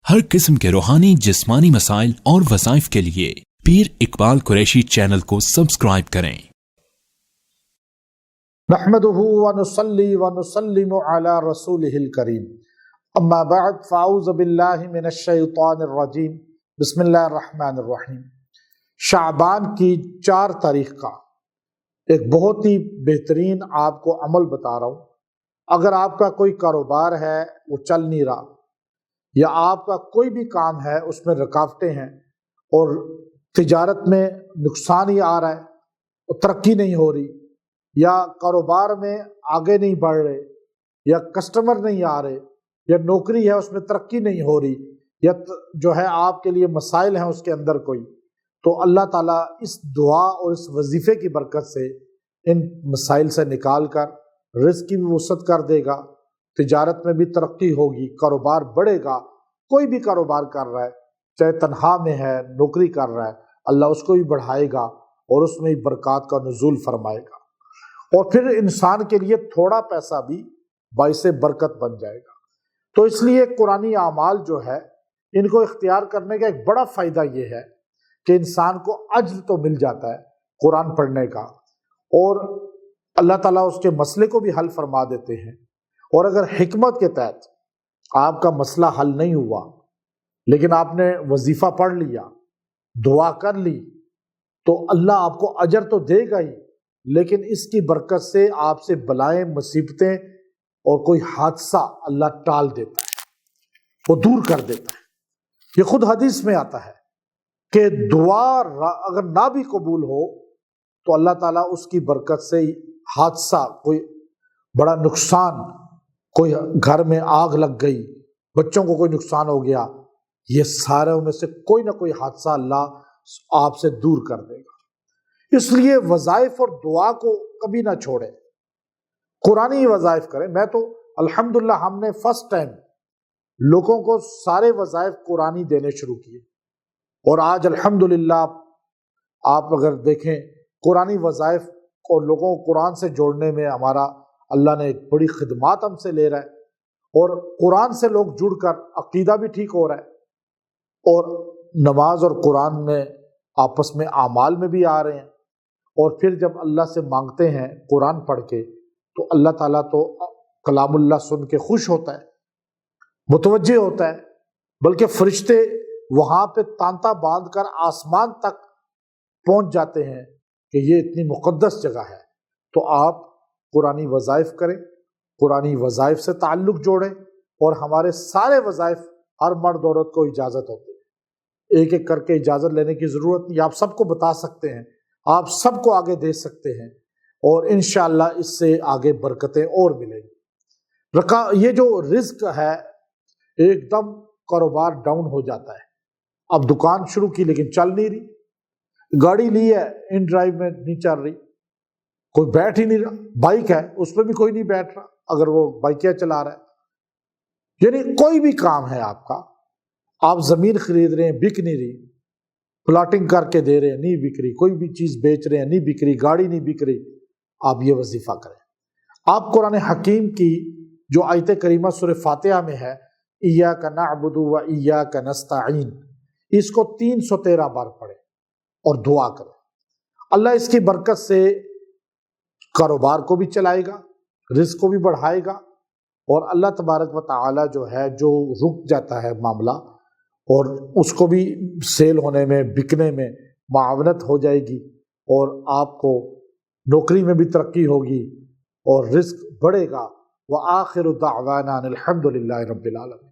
ہر قسم کے روحانی جسمانی مسائل اور وظائف کے لیے پیر اقبال قریشی چینل کو سبسکرائب کریں۔ نحمده ونصلي ونسلم على رسوله الكريم اما بعد فاعوذ باللہ من الشیطان الرجیم بسم اللہ الرحمن الرحیم۔ شعبان کی 4 تاریخ کا ایک بہت ہی بہترین آپ کو عمل بتا رہا ہوں۔ اگر آپ کا کوئی کاروبار ہے وہ چل نہیں رہا، یا آپ کا کوئی بھی کام ہے اس میں رکاوٹیں ہیں اور تجارت میں نقصان ہی آ رہا ہے اور ترقی نہیں ہو رہی، یا کاروبار میں آگے نہیں بڑھ رہے، یا کسٹمر نہیں آ رہے، یا نوکری ہے اس میں ترقی نہیں ہو رہی، یا جو ہے آپ کے لیے مسائل ہیں اس کے اندر کوئی، تو اللہ تعالیٰ اس دعا اور اس وظیفے کی برکت سے ان مسائل سے نکال کر رزق کی بھی وسعت کر دے گا، تجارت میں بھی ترقی ہوگی، کاروبار بڑھے گا۔ کوئی بھی کاروبار کر رہا ہے، چاہے تنہا میں ہے، نوکری کر رہا ہے، اللہ اس کو بھی بڑھائے گا اور اس میں برکات کا نزول فرمائے گا، اور پھر انسان کے لیے تھوڑا پیسہ بھی باعث برکت بن جائے گا۔ تو اس لیے قرآنی اعمال جو ہے ان کو اختیار کرنے کا ایک بڑا فائدہ یہ ہے کہ انسان کو اجر تو مل جاتا ہے قرآن پڑھنے کا، اور اللہ تعالیٰ اس کے مسئلے کو بھی حل فرما دیتے ہیں۔ اور اگر حکمت کے تحت آپ کا مسئلہ حل نہیں ہوا لیکن آپ نے وظیفہ پڑھ لیا، دعا کر لی، تو اللہ آپ کو اجر تو دے گا ہی، لیکن اس کی برکت سے آپ سے بلائیں، مصیبتیں اور کوئی حادثہ اللہ ٹال دیتا ہے، وہ دور کر دیتا ہے۔ یہ خود حدیث میں آتا ہے کہ دعا اگر نہ بھی قبول ہو تو اللہ تعالیٰ اس کی برکت سے حادثہ، کوئی بڑا نقصان، کوئی گھر میں آگ لگ گئی، بچوں کو کوئی نقصان ہو گیا، یہ سارے میں سے کوئی نہ کوئی حادثہ اللہ آپ سے دور کر دے گا۔ اس لیے وظائف اور دعا کو کبھی نہ چھوڑیں، قرآنی وظائف کریں۔ میں تو الحمدللہ ہم نے فرسٹ ٹائم لوگوں کو سارے وظائف قرآنی دینے شروع کیے، اور آج الحمدللہ آپ اگر دیکھیں قرآنی وظائف کو لوگوں کو قرآن سے جوڑنے میں ہمارا اللہ نے ایک بڑی خدمات ہم سے لے رہا ہے، اور قرآن سے لوگ جڑ کر عقیدہ بھی ٹھیک ہو رہا ہے، اور نماز اور قرآن میں آپس میں اعمال میں بھی آ رہے ہیں، اور پھر جب اللہ سے مانگتے ہیں قرآن پڑھ کے تو اللہ تعالیٰ تو کلام اللہ سن کے خوش ہوتا ہے، متوجہ ہوتا ہے، بلکہ فرشتے وہاں پہ تانتا باندھ کر آسمان تک پہنچ جاتے ہیں کہ یہ اتنی مقدس جگہ ہے۔ تو آپ قرآنی وظائف کریں، قرآنی وظائف سے تعلق جوڑیں، اور ہمارے سارے وظائف ہر مرد عورت کو اجازت ہوتی ہے، ایک ایک کر کے اجازت لینے کی ضرورت نہیں، آپ سب کو بتا سکتے ہیں، آپ سب کو آگے دے سکتے ہیں، اور انشاءاللہ اس سے آگے برکتیں اور ملیں گی۔ یہ جو رزق ہے، ایک دم کاروبار ڈاؤن ہو جاتا ہے، اب دکان شروع کی لیکن چل نہیں رہی، گاڑی لی ہے ان ڈرائیو میں نہیں چل رہی، کوئی بیٹھ ہی نہیں رہا، بائک ہے اس پہ بھی کوئی نہیں بیٹھ رہا اگر وہ بائکیں چلا رہا ہے، یعنی کوئی بھی کام ہے آپ کا، آپ زمین خرید رہے ہیں بک نہیں رہی، پلاٹنگ کر کے دے رہے ہیں نہیں بک رہی، کوئی بھی چیز بیچ رہے ہیں نہیں بک رہی، گاڑی نہیں بک رہی، آپ یہ وظیفہ کریں۔ آپ قرآن حکیم کی جو آیت کریمہ سورہ فاتحہ میں ہے، ایاک نعبد و ایاک نستعین، اس کو 313 بار پڑھیں اور دعا کریں، اللہ اس کی برکت سے کاروبار کو بھی چلائے گا، رزق کو بھی بڑھائے گا، اور اللہ تبارک و تعالی جو ہے جو رک جاتا ہے معاملہ، اور اس کو بھی سیل ہونے میں، بکنے میں معاونت ہو جائے گی، اور آپ کو نوکری میں بھی ترقی ہوگی اور رزق بڑھے گا۔ وآخر دعوانا الحمد للہ رب العالمین۔